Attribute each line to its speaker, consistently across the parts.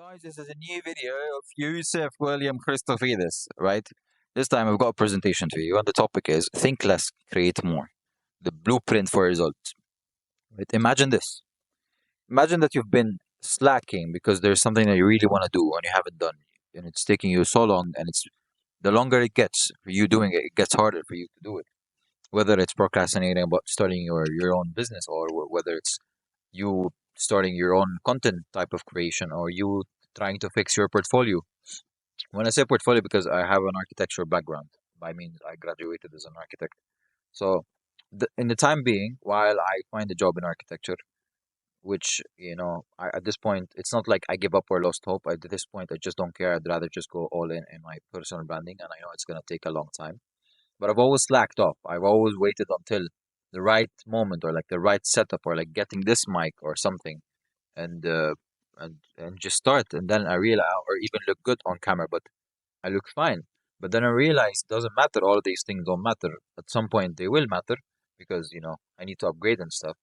Speaker 1: Guys, this is a new video of Yusuf William Christophidis, right? This time I've got a presentation for you, and the topic is Think Less, Create More, the blueprint for results. Right? Imagine this. Imagine that you've been slacking because there's something that you really want to do and you haven't done, and it's taking you so long, and it's the longer it gets for you doing it, it gets harder for you to do it. Whether it's procrastinating about starting your own business, or whether it's you starting your own content type of creation, or you trying to fix your portfolio. When I say portfolio, because I have an architectural background, I mean I graduated as an architect. So, in the time being, while I find a job in architecture, which at this point, it's not like I give up or lost hope. At this point, I just don't care. I'd rather just go all in my personal branding, and I know it's gonna take a long time. But I've always slacked off. I've always waited until the right moment, or like the right setup, or like getting this mic or something, and just start. And then I realize, or even look good on camera, but I look fine. But then I realized it doesn't matter. All of these things don't matter. At some point, they will matter because, I need to upgrade and stuff.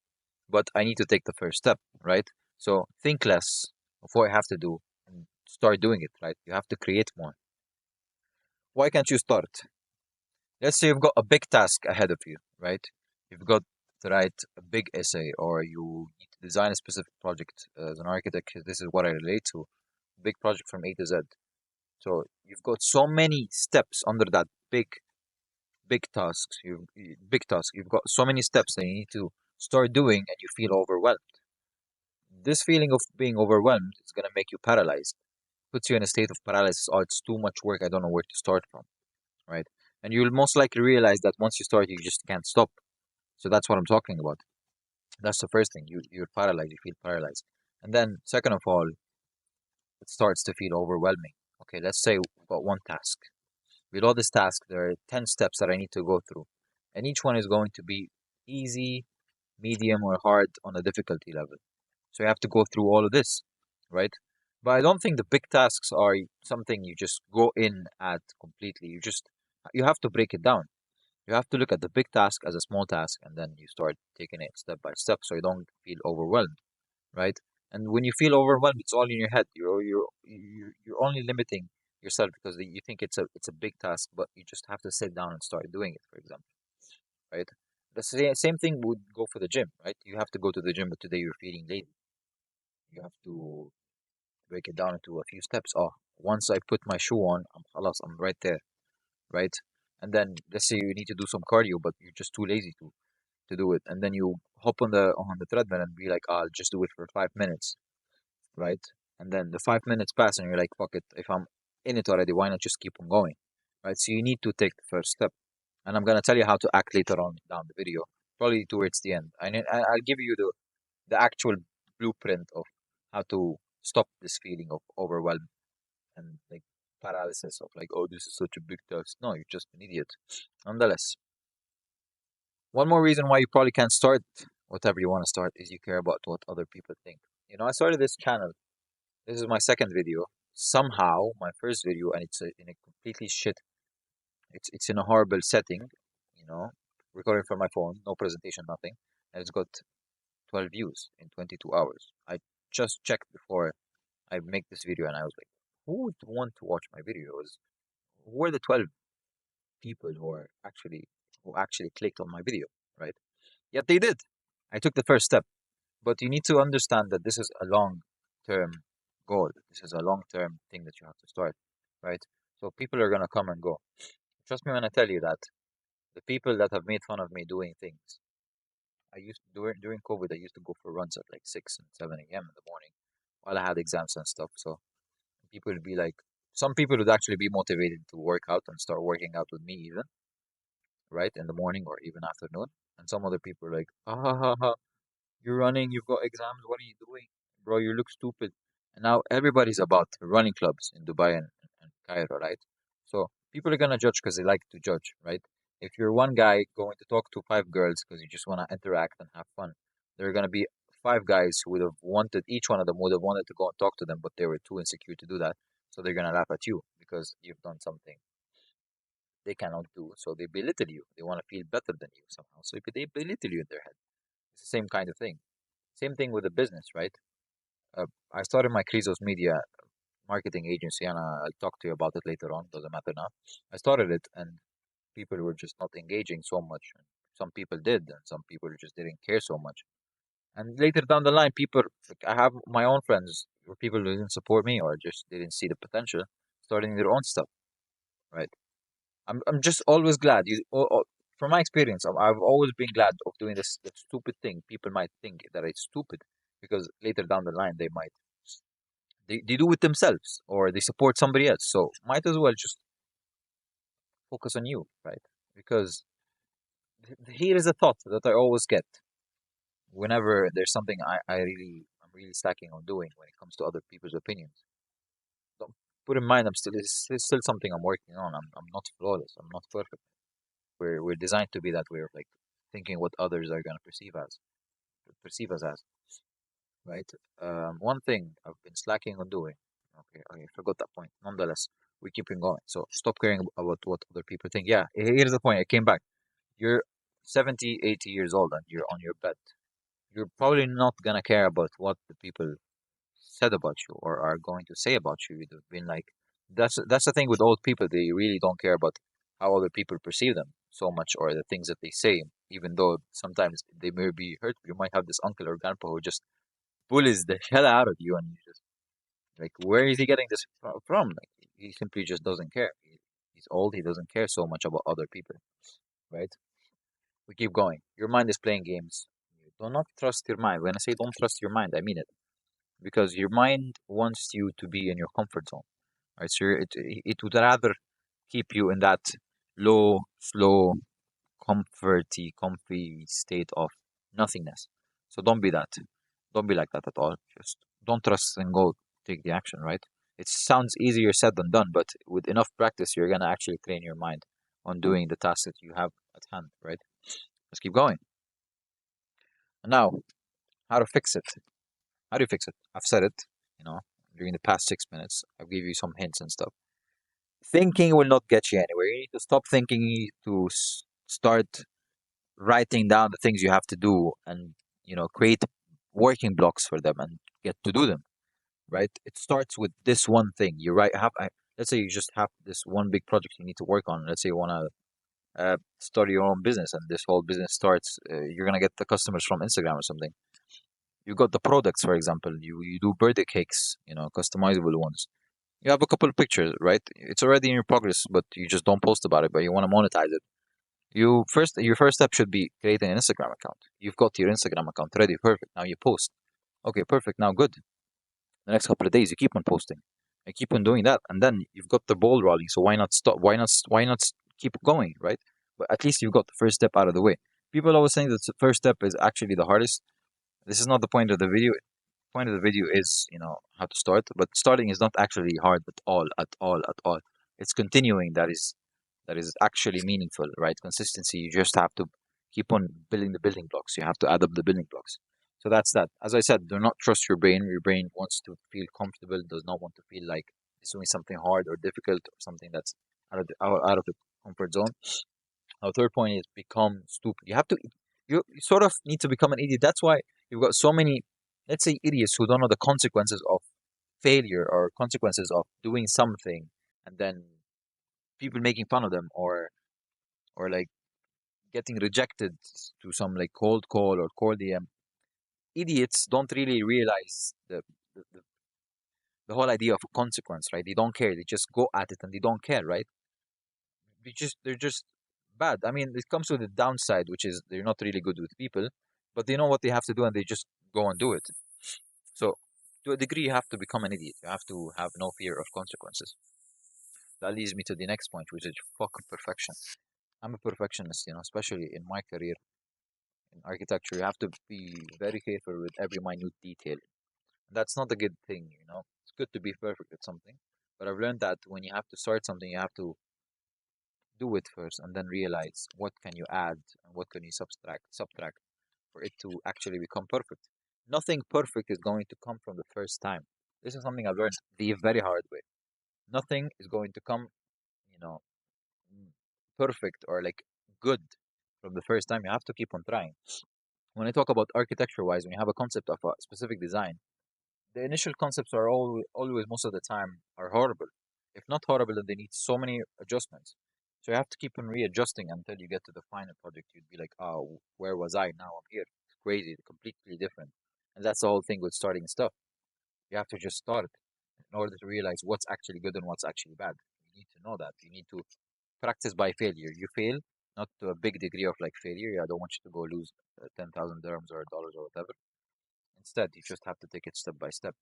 Speaker 1: But I need to take the first step, right? So think less of what I have to do and start doing it, right? You have to create more. Why can't you start? Let's say you've got a big task ahead of you, right? You've got to write a big essay, or you need to design a specific project. As an architect, this is what I relate to. Big project from A to Z. So you've got so many steps under that big tasks. Big task. You've got so many steps that you need to start doing, and you feel overwhelmed. This feeling of being overwhelmed is gonna make you paralyzed. Puts you in a state of paralysis. Oh, it's too much work. I don't know where to start from. Right? And you'll most likely realize that once you start, you just can't stop. So that's what I'm talking about. That's the first thing. You're paralyzed. You feel paralyzed. And then second of all, it starts to feel overwhelming. Okay, let's say we've got one task. Below this task, there are 10 steps that I need to go through, and each one is going to be easy, medium, or hard on a difficulty level. So you have to go through all of this, right? But I don't think the big tasks are something you just go in at completely. You have to break it down. You have to look at the big task as a small task, and then you start taking it step by step so you don't feel overwhelmed, right? And when you feel overwhelmed, it's all in your head. You're only limiting yourself because you think it's a big task, but you just have to sit down and start doing it, for example, right? The same thing would go for the gym, right? You have to go to the gym, but today you're feeling lazy. You have to break it down into a few steps. Oh, once I put my shoe on, I'm right there, right? And then let's say you need to do some cardio, but you're just too lazy to do it. And then you hop on the treadmill and be like, I'll just do it for 5 minutes, right? And then the 5 minutes pass, and you're like, fuck it. If I'm in it already, why not just keep on going, right? So you need to take the first step. And I'm gonna tell you how to act later on down the video, probably towards the end. I'll give you the actual blueprint of how to stop this feeling of overwhelm and like paralysis of like, oh, this is such a big task. No, you're just an idiot. Nonetheless, one more reason why you probably can't start whatever you want to start is you care about what other people think. I started this channel. This is my second video. Somehow, my first video, and it's in a completely shit. It's in a horrible setting. You know, recording from my phone, no presentation, nothing, and it's got 12 views in 22 hours. I just checked before I make this video, and I was like, who would want to watch my videos? Who are the 12 people who actually clicked on my video, right? Yet they did. I took the first step. But you need to understand that this is a long-term goal. This is a long-term thing that you have to start, right? So people are gonna come and go. Trust me when I tell you that the people that have made fun of me doing things, during COVID, I used to go for runs at like 6 and 7 a.m. in the morning while I had exams and stuff. So people would be like, some people would actually be motivated to work out and start working out with me even, right, in the morning or even afternoon. And some other people are like, ha ha ha ha, you're running, you've got exams, what are you doing? Bro, you look stupid. And now everybody's about running clubs in Dubai and Cairo, right? So people are gonna judge because they like to judge, right? If you're one guy going to talk to five girls because you just want to interact and have fun, there are gonna be five guys who would have wanted, each one of them would have wanted to go and talk to them, but they were too insecure to do that. So they're gonna laugh at you because you've done something they cannot do. So they belittle you. They want to feel better than you somehow. So they belittle you in their head. It's the same kind of thing. Same thing with the business, right? I started my Krizos Media marketing agency, and I'll talk to you about it later on. Doesn't matter now. I started it, and people were just not engaging so much. Some people did, and some people just didn't care so much. And later down the line, people, like, I have my own friends or people who didn't support me or just didn't see the potential, starting their own stuff, right? I'm just always glad. From my experience, I've always been glad of doing this stupid thing. People might think that it's stupid because later down the line they do it themselves or they support somebody else. So might as well just focus on you, right? Because here is a thought that I always get whenever there's something I'm really slacking on doing when it comes to other people's opinions. Don't put in mind it's still something I'm working on. I'm not flawless. I'm not perfect. We're designed to be that way of like thinking what others are gonna perceive us as, right? One thing I've been slacking on doing. Okay, I forgot that point. Nonetheless, we're keeping going. So stop caring about what other people think. Yeah, here's the point. I came back. You're 70, 80 years old and you're on your bed. You're probably not gonna care about what the people said about you or are going to say about you. You've been like that's the thing with old people. They really don't care about how other people perceive them so much or the things that they say, even though sometimes they may be hurt. You might have this uncle or grandpa who just bullies the hell out of you, and you just like, where is he getting this from? Like, he simply just doesn't care. He's old. He doesn't care so much about other people, right? We keep going. Your mind is playing games. You do not trust your mind. When I say don't trust your mind, I mean it because your mind wants you to be in your comfort zone, right? So it would rather keep you in that low, slow, comfy state of nothingness. So don't be that. Don't be like that at all. Just don't trust and go take the action, right? It sounds easier said than done, but with enough practice, you're gonna actually train your mind on doing the tasks that you have at hand, right? Let's keep going. And now, how to fix it? How do you fix it? I've said it, you know, during the past 6 minutes. I'll give you some hints and stuff. Thinking will not get you anywhere. You need to stop thinking. You need to start writing down the things you have to do and, create working blocks for them and get to do them, right? It starts with this one thing. You write, let's say you just have this one big project you need to work on. Let's say you want to start your own business and this whole business starts, you're going to get the customers from Instagram or something. You got the products, for example. You do birthday cakes, customizable ones. You have a couple of pictures, right? It's already in your progress, but you just don't post about it, but you want to monetize it. Your first step should be creating an Instagram account. You've got your Instagram account ready, perfect. Now you post. Okay, perfect. Now good. The next couple of days you keep on posting. And keep on doing that, and then you've got the ball rolling. So why not stop? Why not keep going, right? But at least you've got the first step out of the way. People always think that the first step is actually the hardest. This is not the point of the video. Point of the video is, how to start, but starting is not actually hard at all. It's continuing that is actually meaningful, right? Consistency. You just have to keep on building the building blocks. You have to add up the building blocks. So that's that. As I said, do not trust your brain. Your brain wants to feel comfortable, does not want to feel like it's doing something hard or difficult or something that's out of the comfort zone. Our third point is become stupid. You sort of need to become an idiot. That's why you've got so many, let's say, idiots who don't know the consequences of failure or consequences of doing something, and then people making fun of them or like getting rejected to some like cold call or cold DM. Idiots don't really realize the, the, the whole idea of a consequence, right? They don't care. They just go at it and they don't care, right? They're just bad. I mean, it comes with the downside, which is they're not really good with people, but they know what they have to do and they just go and do it. So, to a degree, you have to become an idiot. You have to have no fear of consequences. That leads me to the next point, which is fuck perfection. I'm a perfectionist, especially in my career in architecture. You have to be very careful with every minute detail. That's not a good thing, It's good to be perfect at something, but I've learned that when you have to start something, you have to do it first and then realize what can you add and what can you subtract for it to actually become perfect. Nothing perfect is going to come from the first time. This is something I've learned the very hard way. Nothing is going to come, you know, perfect or like good from the first time. You have to keep on trying. When I talk about architecture wise, when you have a concept of a specific design, the initial concepts are always most of the time are horrible. If not horrible, then they need so many adjustments. So you have to keep on readjusting until you get to the final project. You'd be like, oh, where was I? Now I'm here. It's crazy, completely different. And that's the whole thing with starting stuff. You have to just start in order to realize what's actually good and what's actually bad. You need to know that. You need to practice by failure. You fail, not to a big degree of like failure. I don't want you to go lose 10,000 dirhams or dollars or whatever. Instead, you just have to take it step by step.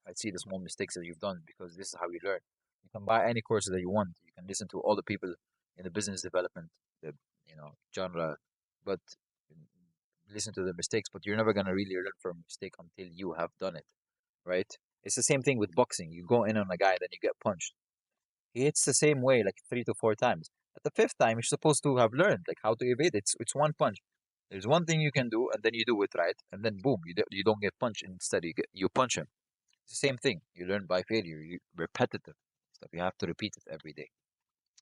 Speaker 1: I see the small mistakes that you've done because this is how you learn. You can buy any course that you want. You can listen to all the people in the business development, the genre, but listen to the mistakes. But you're never gonna really learn from a mistake until you have done it, right? It's the same thing with boxing. You go in on a guy, then you get punched. He hits the same way like 3 to 4 times. At the fifth time, you're supposed to have learned like how to evade it. It's one punch. There's one thing you can do, and then you do it right, and then boom, you don't get punched. Instead, you punch him. It's the same thing. You learn by failure. You repetitive stuff. You have to repeat it every day,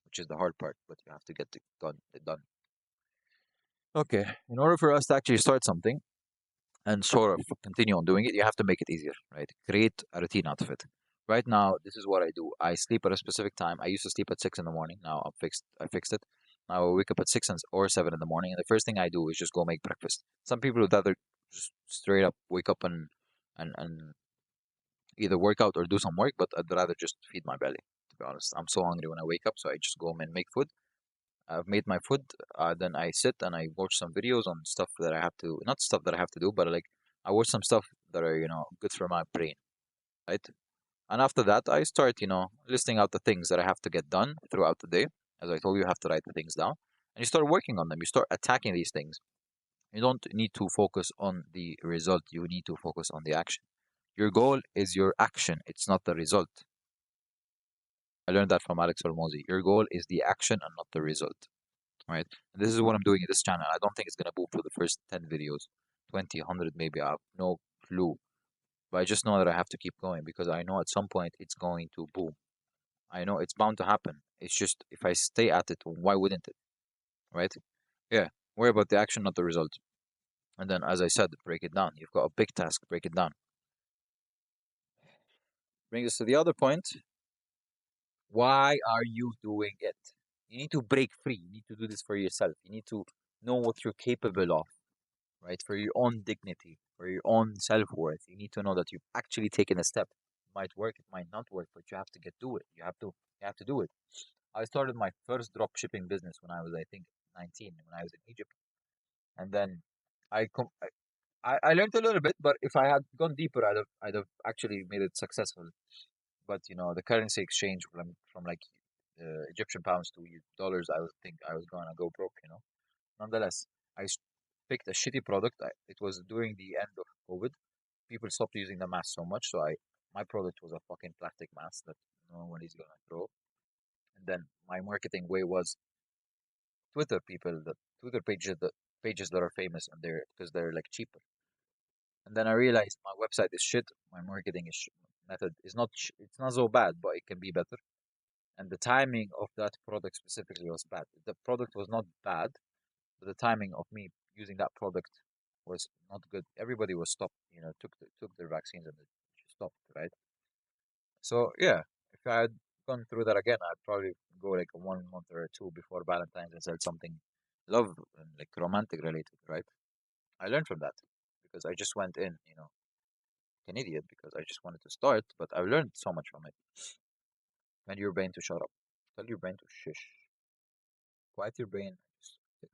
Speaker 1: which is the hard part, but you have to get it done. Okay. In order for us to actually start something and sort of continue on doing it, you have to make it easier, right? Create a routine out of it. Right now, this is what I do. I sleep at a specific time. I used to sleep at 6 in the morning. Now I fixed it. Now I wake up at or 7 in the morning, and the first thing I do is just go make breakfast. Some people would rather just straight up wake up and either work out or do some work, but I'd rather just feed my belly. To be honest, I'm so hungry when I wake up, so I just go home and make food. I've made my food, then I sit and I watch some videos on stuff that I have to, not stuff that I have to do, but like I watch some stuff that are good for my brain, right? And after that, I start listing out the things that I have to get done throughout the day. As I told you, you have to write the things down, and you start working on them. You start attacking these things. You don't need to focus on the result. You need to focus on the action. Your goal is your action. It's not the result. I learned that from Alex Hormozy. Your goal is the action and not the result. Right? And this is what I'm doing in this channel. I don't think it's gonna boom for the first 10 videos, 20, 100 maybe. I have no clue. But I just know that I have to keep going because I know at some point it's going to boom. I know it's bound to happen. It's just if I stay at it, why wouldn't it? Right? Yeah. Worry about the action, not the result. And then, as I said, break it down. You've got a big task, break it down. Brings us to the other point. Why are you doing it? You need to break free. You need to do this for yourself. You need to know what you're capable of, right? For your own dignity, for your own self worth. You need to know that you've actually taken a step. It might work, it might not work, but you have to get to it. You have to do it. I started my first drop shipping business when I was, I think, 19, when I was in Egypt, and then I com- I learned a little bit, but if I had gone deeper, I'd have actually made it successful. But the currency exchange from like Egyptian pounds to dollars, I would think I was gonna go broke. Nonetheless, picked a shitty product. It was during the end of COVID. People stopped using the mask so much, so my product was a fucking plastic mask that no one is gonna throw. And then my marketing way was Twitter pages that are famous and they're like cheaper. And then I realized my website is shit. My marketing method is not. It's not so bad, but it can be better. And the timing of that product specifically was bad. The product was not bad, but the timing of me using that product was not good. Everybody was stopped. Took their vaccines and it stopped. Right. So yeah, if I had gone through that again, I'd probably go like a 1 month or two before Valentine's and said something love and like romantic related. Right. I learned from that because I just went in. An idiot because I just wanted to start, but I learned so much from it. Tell your brain to shut up. Tell your brain to shush. Quiet your brain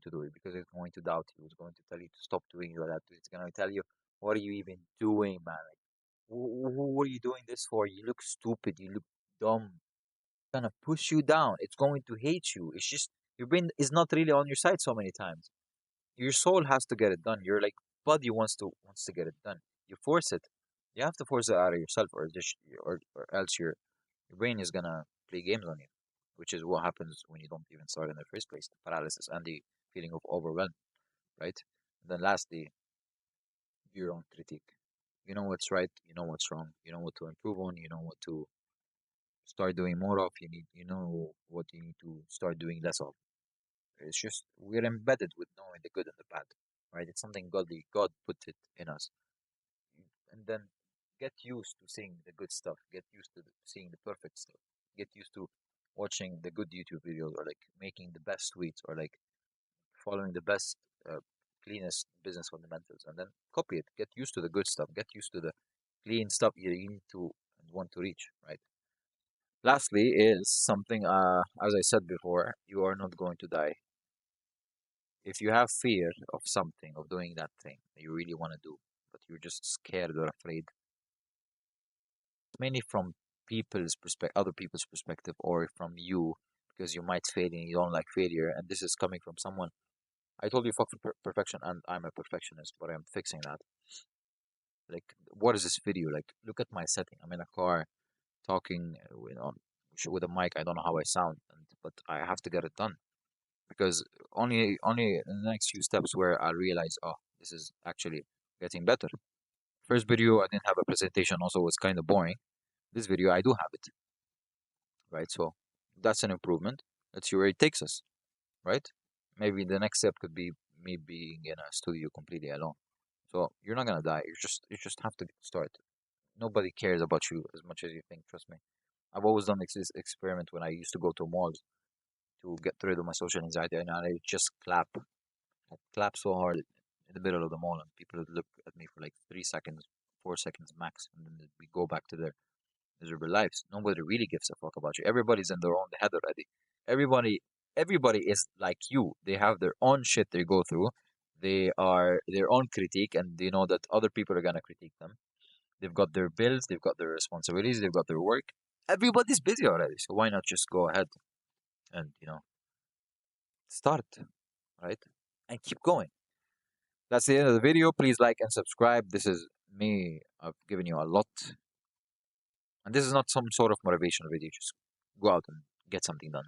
Speaker 1: to do it because it's going to doubt you. It's going to tell you to stop doing that. It's going to tell you, what are you even doing, man? Like, what are you doing this for? You look stupid. You look dumb. It's going to push you down. It's going to hate you. It's just, your brain is not really on your side so many times. Your soul has to get it done. Your like body wants to get it done. You force it. You have to force it out of yourself, or else your brain is gonna play games on you, which is what happens when you don't even start in the first place. The paralysis and the feeling of overwhelm, right? And then lastly, your own critique. You know what's right. You know what's wrong. You know what to improve on. You know what to start doing more of. You know what you need to start doing less of. It's just we're embedded with knowing the good and the bad, right? It's something godly. God put it in us, and then get used to seeing the good stuff. Get used to seeing the perfect stuff. Get used to watching the good YouTube videos, or like making the best tweets, or like following the best, uh, cleanest business fundamentals, and then copy it. Get used to the good stuff. Get used to the clean stuff you need to and want to reach, right? Lastly, is something, as I said before, you are not going to die. If you have fear of something, of doing that thing that you really want to do, but you're just scared or afraid, mainly from people's perspective, other people's perspective, or from you, because you might fail and you don't like failure. And this is coming from someone. I told you fuck for perfection, and I'm a perfectionist, but I'm fixing that. Like, what is this video? Like, look at my setting. I'm in a car talking, with a mic. I don't know how I sound, but I have to get it done, because only in the next few steps where I'll realize, oh, this is actually getting better. First video, I didn't have a presentation. Also, was kind of boring. This video, I do have it, right? So that's an improvement. Let's see where it takes us, right? Maybe the next step could be me being in a studio completely alone. So you're not gonna die. You just have to start. Nobody cares about you as much as you think. Trust me. I've always done this experiment when I used to go to malls to get rid of my social anxiety, and I just clap. I clap so hard in the middle of the mall, and people would look at me for like 3 seconds, 4 seconds max, and then we go back to their miserable lives. Nobody really gives a fuck about you. Everybody's in their own head already. Everybody, everybody is like you. They have their own shit they go through. They are their own critique, and they know that other people are gonna critique them. They've got their bills, they've got their responsibilities, they've got their work. Everybody's busy already, so why not just go ahead and start, right? And keep going. That's the end of the video. Please like and subscribe. This is me. I've given you a lot. And this is not some sort of motivational video. Just go out and get something done.